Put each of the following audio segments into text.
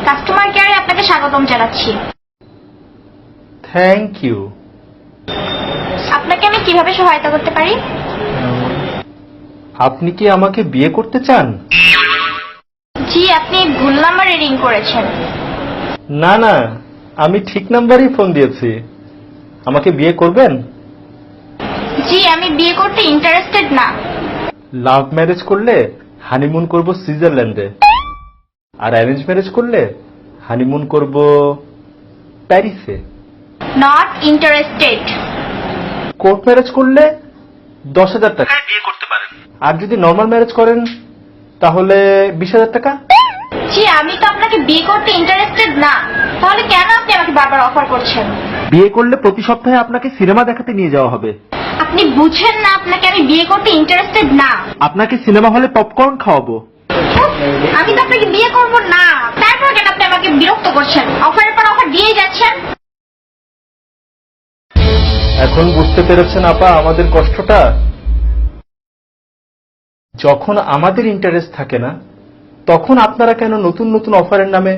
Customer কেয়ারে আপনাকে স্বাগতম জানাচ্ছি। Thank you. আপনাকে আমি কিভাবে সহায়তা করতে পারি? আপনি কি আমাকে বিয়ে করতে চান? জি, আপনি ভুল নাম্বারে রিং করেছেন। না না, আমি ঠিক নাম্বারেই ফোন দিয়েছি। আমাকে বিয়ে করবেন? জি, আমি বিয়ে করতে ইন্টারেস্টেড না। লাভ ম্যারেজ করলে হানিমুন করব সুইজারল্যান্ডে, আর অ্যারেঞ্জ ম্যারেজ করলে হানিমুন করব প্যারিসে। Not interested. কোর্ট ম্যারেজ করলে 10,000 টাকা বিয়ে করতে পারেন, আর যদি নর্মাল ম্যারেজ করেন তাহলে 20,000 টাকা। জি, আমি তো আপনাকে বিয়ে করতে ইন্টারেস্টেড না, তাহলে কেন আপনি আমাকে বারবার অফার করছেন? বিয়ে করলে প্রতি সপ্তাহে আপনাকে সিনেমা দেখাতে নিয়ে যাওয়া হবে। আপনি বুঝেন না, আপনাকে আমি বিয়ে করতে ইন্টারেস্টেড না। আপনাকে সিনেমা হলে পপকর্ন খাওয়াবো। আমি তো আপনাকে বিয়ে করব না, তারপর কেন আপনি আমাকে বিরক্ত করছেন? অফারের পর অফার দিয়েই যাচ্ছেন। এখন বুঝতে পেরেছেন আপা আমাদের কষ্টটা? যখন আমাদের ইন্টারেস্ট থাকে না, তখন আপনারা কেন নতুন নতুন অফারের নামে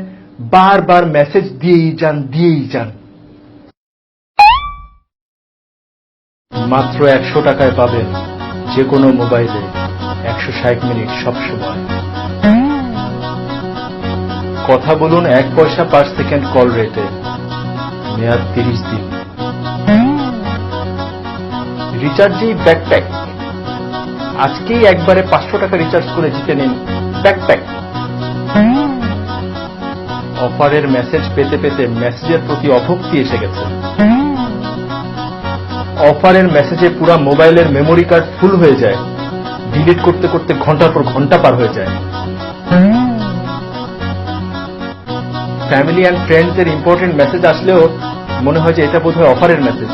বারবার মেসেজ দিয়েই যান। মাত্র 100 টাকায় পাবেন যে কোনো মোবাইলে 160 মিনিট সব সময় কথা বলুন, 1 পয়সা পার সেকেন্ড কল রেটে, মেয়াদ 30 দিন। রিচার্জেই ব্যাকপ্যাক। আজকেই একবারে 500 টাকা রিচার্জ করে জিতে নিন ব্যাকপ্যাক। অফারের মেসেজ পেতে পেতে মেসেজের প্রতি অভক্তি এসে গেছে। অফারের মেসেজে পুরা মোবাইলের মেমোরি কার্ড ফুল হয়ে যায়, ডিলিট করতে করতে ঘন্টার পর ঘন্টা পার হয়ে যায়। ফ্যামিলি অ্যান্ড ফ্রেন্ডস এর ইম্পর্টেন্ট মেসেজ আসলেও মনে হয় যে এটা বোধহয় অফারের মেসেজ,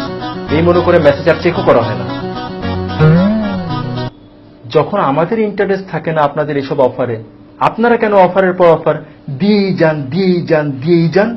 এই মনে করে মেসেজ আর চেকও করা হয় না। যখন আমাদের ইন্টারেস্ট থাকে না আপনাদের এসব অফারে, আপনারা কেন অফারের পর অফার দিয়েই যান?